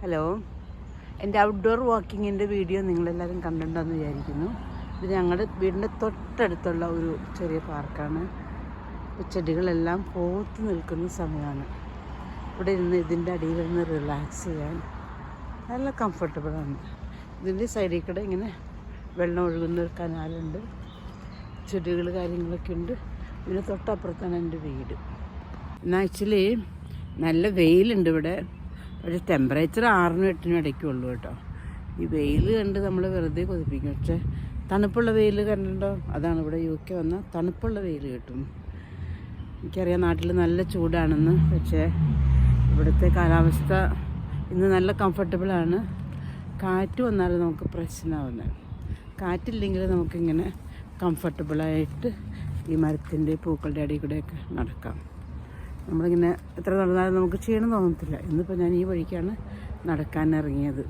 Hello, എൻ്റെ outdoor വാക്കിങ്ങിൻ്റെ video നിങ്ങളെല്ലാവരും കണ്ടിട്ടുണ്ടെന്ന് വിചാരിക്കുന്നു. ഇത് ഞങ്ങളുടെ വീടിൻ്റെ തൊട്ടടുത്തുള്ള ഒരു ചെറിയ പാർക്കാണ്. ചെടികളെല്ലാം പൂത്ത് നിൽക്കുന്ന സമയമാണ്. ഇവിടെ ഇരുന്ന് ഇതിൻ്റെ അടിയിലിരുന്ന് റിലാക്സ് ചെയ്യാൻ നല്ല കംഫർട്ടബിളാണ്. ഇതിൻ്റെ സൈഡിൽ കൂടെ ഇങ്ങനെ വെള്ളം ഒഴുകുന്ന ഒരു കനാലുണ്ട്, ചെടികൾ കാര്യങ്ങളൊക്കെ ഉണ്ട്. ഇതിന് തൊട്ടപ്പുറത്താണ് എൻ്റെ വീട്. എന്നാൽ ആക്ച്വലി നല്ല വെയിലുണ്ട് ഇവിടെ. പക്ഷേ ടെമ്പറേച്ചർ 6-നും 8-നും ഇടയ്ക്കുള്ളൂ കേട്ടോ. ഈ വെയിൽ കണ്ട് നമ്മൾ വെറുതെ കൊതിപ്പിക്കും. പക്ഷേ തണുപ്പുള്ള വെയിൽ കണ്ടിട്ടുണ്ടോ? അതാണ് ഇവിടെ UK വന്നാൽ തണുപ്പുള്ള വെയിൽ കിട്ടും. എനിക്കറിയാം നാട്ടിൽ നല്ല ചൂടാണെന്ന്, പക്ഷേ ഇവിടുത്തെ കാലാവസ്ഥ ഇന്ന് നല്ല കംഫർട്ടബിളാണ്. കാറ്റ് വന്നാലും നമുക്ക് പ്രശ്നമാവുന്നത്. കാറ്റില്ലെങ്കിൽ നമുക്കിങ്ങനെ കംഫർട്ടബിളായിട്ട് ഈ മരത്തിൻ്റെ പൂക്കളുടെ അടിയിൽ കൂടെയൊക്കെ നടക്കാം. നമ്മളിങ്ങനെ എത്ര നടന്നാലും നമുക്ക് ക്ഷീണം തോന്നത്തില്ല. ഇന്നിപ്പോൾ ഞാൻ ഈ വഴിക്കാണ് നടക്കാൻ ഇറങ്ങിയത്.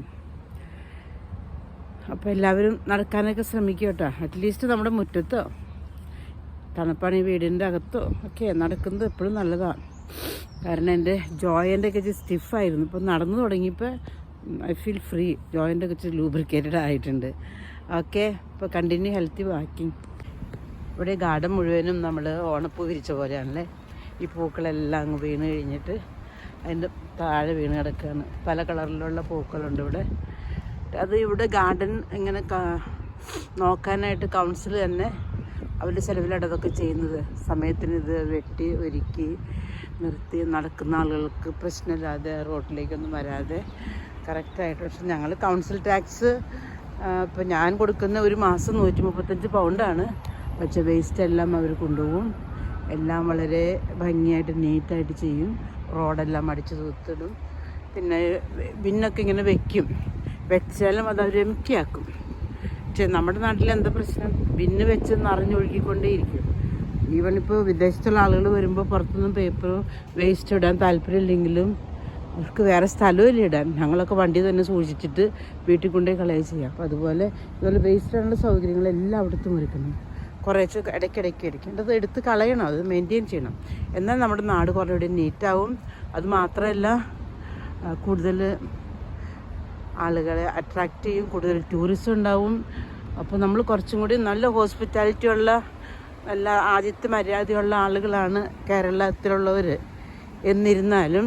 അപ്പോൾ എല്ലാവരും നടക്കാനൊക്കെ ശ്രമിക്കുക കേട്ടോ. അറ്റ്ലീസ്റ്റ് നമ്മുടെ മുറ്റത്തോ തണുപ്പാണ് ഈ വീടിൻ്റെ അകത്തോ ഒക്കെ നടക്കുന്നത് എപ്പോഴും നല്ലതാണ്. കാരണം എൻ്റെ ജോയിൻ്റെയൊക്കെ ഇച്ചിരി സ്റ്റിഫായിരുന്നു. ഇപ്പോൾ നടന്നു തുടങ്ങിയപ്പോൾ ഐ ഫീൽ ഫ്രീ. ജോയിൻ്റൊക്കെ ഇച്ചിരി ലൂബ്രിക്കേറ്റഡ് ആയിട്ടുണ്ട്. ഓക്കെ, ഇപ്പോൾ കണ്ടിന്യൂ ഹെൽത്തി വാക്കിംഗ്. ഇവിടെ ഗാർഡൻ മുഴുവനും നമ്മൾ ഓണപ്പൂ വിരിച്ച പോലെയാണല്ലേ. ഈ പൂക്കളെല്ലാം അങ്ങ് വീണ് കഴിഞ്ഞിട്ട് അതിൻ്റെ താഴെ വീണ് കിടക്കുകയാണ്. പല കളറിലുള്ള പൂക്കളുണ്ട് ഇവിടെ. അത് ഇവിടെ ഗാർഡൻ ഇങ്ങനെ നോക്കാനായിട്ട് കൗൺസിൽ തന്നെ അവരുടെ ചെലവിലാണ് അതൊക്കെ ചെയ്യുന്നത്. സമയത്തിന് ഇത് വെട്ടി ഒരുക്കി നിർത്തി നടക്കുന്ന ആളുകൾക്ക് പ്രശ്നമില്ലാതെ റോഡിലേക്കൊന്നും വരാതെ കറക്റ്റായിട്ട്. പക്ഷെ ഞങ്ങൾ കൗൺസിൽ ടാക്സ് ഇപ്പോൾ ഞാൻ കൊടുക്കുന്ന ഒരു മാസം 135 പൗണ്ടാണ്. പക്ഷേ വേസ്റ്റ് എല്ലാം അവർ കൊണ്ടുപോകും. എല്ലാം വളരെ ഭംഗിയായിട്ട് നീറ്റായിട്ട് ചെയ്യും. റോഡെല്ലാം അടിച്ച് തൂത്തിടും. പിന്നെ ബിന്നൊക്കെ ഇങ്ങനെ വെച്ചാലും അത് അവർ എംറ്റിയാക്കും. പക്ഷേ നമ്മുടെ നാട്ടിൽ എന്താ പ്രശ്നം? ബിന്ന് വെച്ച് നിറഞ്ഞൊഴുകിക്കൊണ്ടേയിരിക്കും. ഈവൻ ഇപ്പോൾ വിദേശത്തുള്ള ആളുകൾ വരുമ്പോൾ പുറത്തുനിന്നും പേപ്പർ വേസ്റ്റ് ഇടാൻ താല്പര്യമില്ലെങ്കിലും അവർക്ക് വേറെ സ്ഥലമില്ല ഇടാൻ. ഞങ്ങളൊക്കെ വണ്ടി തന്നെ സൂക്ഷിച്ചിട്ട് വീട്ടിൽ കൊണ്ടുപോയി കളയുക ചെയ്യാം. അപ്പോൾ അതുപോലെ വേസ്റ്റ് ഇടാനുള്ള സൗകര്യങ്ങളെല്ലാം അവിടുത്തെ ഒരുക്കണം. കുറേശ്ശെ ഇടയ്ക്കിടയ്ക്ക് ഇരിക്കേണ്ടത് എടുത്ത് കളയണം, അത് മെയിൻറ്റെയിൻ ചെയ്യണം. എന്നാൽ നമ്മുടെ നാട് കുറേ നീറ്റാവും. അത് മാത്രമല്ല കൂടുതൽ ആളുകളെ അട്രാക്റ്റ് ചെയ്യും, കൂടുതൽ ടൂറിസം ഉണ്ടാവും. അപ്പോൾ നമ്മൾ കുറച്ചും കൂടി നല്ല ഹോസ്പിറ്റാലിറ്റി ഉള്ള നല്ല ആദ്യത്തെ മര്യാദയുള്ള ആളുകളാണ് കേരളത്തിലുള്ളവർ. എന്നിരുന്നാലും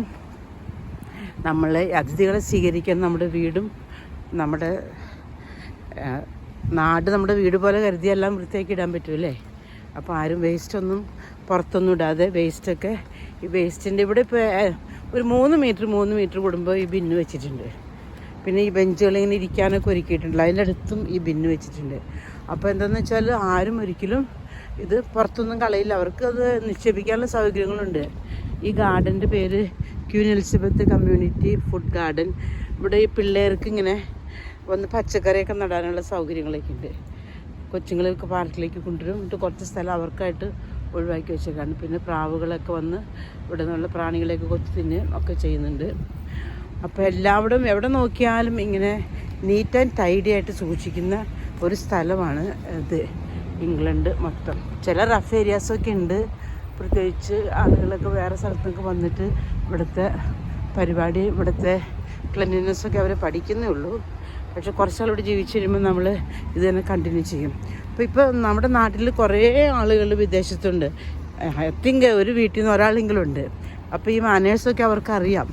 നമ്മൾ അതിഥികളെ സ്വീകരിക്കാൻ നമ്മുടെ വീടും നമ്മുടെ നാട് നമ്മുടെ വീട് പോലെ കരുതിയെല്ലാം വൃത്തിയാക്കി ഇടാൻ പറ്റുമല്ലേ. അപ്പോൾ ആരും വേസ്റ്റൊന്നും പുറത്തൊന്നും ഇടാതെ വേസ്റ്റൊക്കെ ഈ വേസ്റ്റിൻ്റെ ഇവിടെ ഇപ്പോൾ ഒരു 3 മീറ്റർ കൂടുമ്പോൾ ഈ ബിന്ന് വെച്ചിട്ടുണ്ട്. പിന്നെ ഈ ബെഞ്ചുകളിങ്ങനെ ഇരിക്കാനൊക്കെ ഒരുക്കിയിട്ടുണ്ട്. അതിൻ്റെ അടുത്തും ഈ ബിന്ന് വെച്ചിട്ടുണ്ട്. അപ്പോൾ എന്താണെന്ന് വെച്ചാൽ ആരും ഒരിക്കലും ഇത് പുറത്തൊന്നും കളയില്ല. അവർക്ക് അത് നിക്ഷേപിക്കാനുള്ള സൗകര്യങ്ങളുണ്ട്. ഈ ഗാർഡൻ്റെ പേര് Queen Elizabeth community food garden. ഇവിടെ ഈ പിള്ളേർക്ക് ഇങ്ങനെ വന്ന് പച്ചക്കറിയൊക്കെ നടാനുള്ള സൗകര്യങ്ങളൊക്കെ ഉണ്ട്. കൊച്ചുങ്ങളൊക്കെ പാർക്കിലേക്ക് കൊണ്ടുവരും. എന്നിട്ട് കുറച്ച് സ്ഥലം അവർക്കായിട്ട് ഒഴിവാക്കി വെച്ചേക്കാണ്. പിന്നെ പ്രാവുകളൊക്കെ വന്ന് ഇവിടെ നിന്നുള്ള പ്രാണികളെയൊക്കെ കൊത്തി തിന്നുകയും ഒക്കെ ചെയ്യുന്നുണ്ട്. അപ്പോൾ എല്ലാവരും എവിടെ നോക്കിയാലും ഇങ്ങനെ നീറ്റ് ആൻഡ് ടൈഡി ആയിട്ട് സൂക്ഷിക്കുന്ന ഒരു സ്ഥലമാണ് ഇത് ഇംഗ്ലണ്ട് മൊത്തം. ചില റഫ് ഏരിയാസൊക്കെ ഉണ്ട്. പ്രത്യേകിച്ച് ആളുകളൊക്കെ വേറെ സ്ഥലത്തൊക്കെ വന്നിട്ട് ഇവിടുത്തെ പരിപാടി, ഇവിടുത്തെ ക്ലീൻലിനെസ്സൊക്കെ അവർ പഠിക്കുന്നേ ഉള്ളൂ. പക്ഷെ കുറച്ചാളിവിടെ ജീവിച്ച് കഴിയുമ്പോൾ നമ്മൾ ഇത് തന്നെ കണ്ടിന്യൂ ചെയ്യും. ഇപ്പോൾ നമ്മുടെ നാട്ടിൽ കുറേ ആളുകൾ വിദേശത്തുണ്ട്. ഐ തിങ്ക് ഒരു വീട്ടിൽ നിന്ന് ഒരാളെങ്കിലും ഉണ്ട്. അപ്പോൾ ഈ മാനേഴ്സൊക്കെ അവർക്കറിയാം.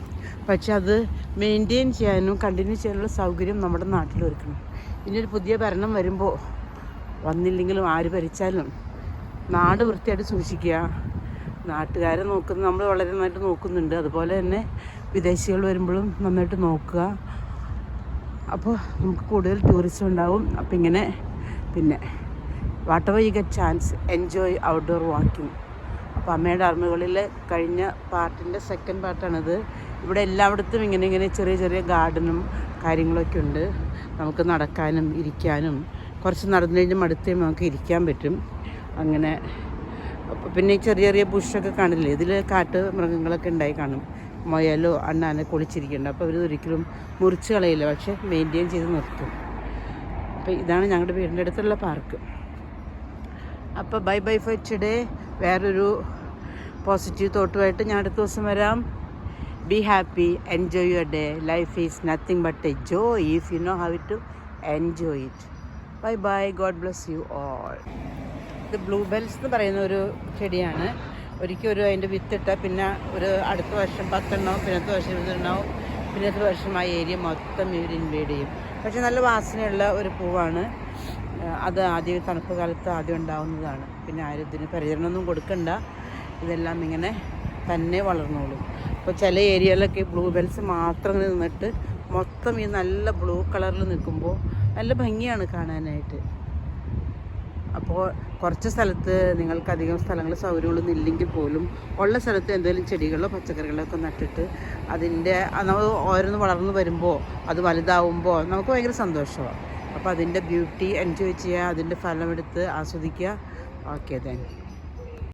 പക്ഷെ അത് മെയിൻറ്റെയിൻ ചെയ്യാനും കണ്ടിന്യൂ ചെയ്യാനുള്ള സൗകര്യം നമ്മുടെ നാട്ടിൽ ഒരുക്കണം. ഇനിയൊരു പുതിയ ഭരണം വരുമ്പോൾ വന്നില്ലെങ്കിലും ആര് ഭരിച്ചാലും നാട് വൃത്തിയായിട്ട് സൂക്ഷിക്കുക. നാട്ടുകാരെ നോക്കുന്നത് നമ്മൾ വളരെ നന്നായിട്ട് നോക്കുന്നുണ്ട്. അതുപോലെ തന്നെ വിദേശികൾ വരുമ്പോഴും നന്നായിട്ട് നോക്കുക. അപ്പോൾ നമുക്ക് കൂടുതൽ ടൂറിസം ഉണ്ടാവും. അപ്പം ഇങ്ങനെ പിന്നെ what ever you get chance enjoy outdoor walking. അപ്പോൾ അമ്മയുടെ ഓർമ്മകളിൽ കഴിഞ്ഞ പാർട്ടിൻ്റെ സെക്കൻഡ് പാർട്ടാണിത്. ഇവിടെ എല്ലായിടത്തും ഇങ്ങനെ ചെറിയ ചെറിയ ഗാർഡനും കാര്യങ്ങളൊക്കെ ഉണ്ട്. നമുക്ക് നടക്കാനും ഇരിക്കാനും, കുറച്ച് നടന്നു കഴിഞ്ഞാൽ മടുത്തേയും നമുക്ക് ഇരിക്കാൻ പറ്റും. അങ്ങനെ പിന്നെ ചെറിയ ചെറിയ ബുഷൊക്കെ കാണില്ലേ, ഇതിൽ കാട്ട് മൃഗങ്ങളൊക്കെ ഉണ്ടായി കാണും. മുയലോ അണ്ണാനെ കുളിച്ചിരിക്കുന്നുണ്ട്. അപ്പോൾ അവർ ഒരിക്കലും മുറിച്ച് കളയില്ല, പക്ഷേ മെയിൻറ്റെയിൻ ചെയ്ത് നിർത്തും. അപ്പോൾ ഇതാണ് ഞങ്ങളുടെ വീടിൻ്റെ അടുത്തുള്ള പാർക്ക്. അപ്പോൾ ബൈ ഫോർ ടുഡേ. വേറൊരു പോസിറ്റീവ് തോട്ടുമായിട്ട് ഞാൻ അടുത്ത ദിവസം വരാം. Be happy, enjoy your day. Life is nothing but a joy if you know how to enjoy it. Bye bye. God bless you all. ഇത് ബ്ലൂ ബെൽസ് എന്ന് പറയുന്ന ഒരു ചെടിയാണ്. ഒരിക്കൽ അതിൻ്റെ വിത്തിട്ടാൽ പിന്നെ ഒരു അടുത്ത വർഷം 10 എണ്ണവും, പിന്നത്തെ വർഷം 20 എണ്ണവും, പിന്നത്തെ വർഷം ആ ഏരിയ മൊത്തം ഇവർ ഇൻവേഡ് ചെയ്യും. പക്ഷെ നല്ല വാസനയുള്ള ഒരു പൂവാണ്. അത് ആദ്യം തണുപ്പ് കാലത്ത് ആദ്യം ഉണ്ടാവുന്നതാണ്. പിന്നെ ആരും ഇതിന് പരിചരണമൊന്നും കൊടുക്കണ്ട, ഇതെല്ലാം ഇങ്ങനെ തന്നെ വളർന്നോളും. അപ്പോൾ ചില ഏരിയയിലൊക്കെ ബ്ലൂ ബെൽസ് മാത്രം ഇങ്ങനെ നിന്നിട്ട് മൊത്തം ഈ നല്ല ബ്ലൂ കളറിൽ നിൽക്കുമ്പോൾ നല്ല ഭംഗിയാണ് കാണാനായിട്ട്. അപ്പോൾ കുറച്ച് സ്ഥലത്ത് നിങ്ങൾക്കധികം സ്ഥലങ്ങൾ സൗകര്യങ്ങളൊന്നും ഇല്ലെങ്കിൽ പോലും ഉള്ള സ്ഥലത്ത് എന്തെങ്കിലും ചെടികളോ പച്ചക്കറികളോ ഒക്കെ നട്ടിട്ട് അതിൻ്റെ നമ്മൾ ഓരോന്ന് വളർന്നു വരുമ്പോൾ അത് വലുതാവുമ്പോൾ നമുക്ക് ഭയങ്കര സന്തോഷമാണ്. അപ്പോൾ അതിൻ്റെ ബ്യൂട്ടി എൻജോയ് ചെയ്യുക, അതിൻ്റെ ഫലമെടുത്ത് ആസ്വദിക്കുക. Okay thank you.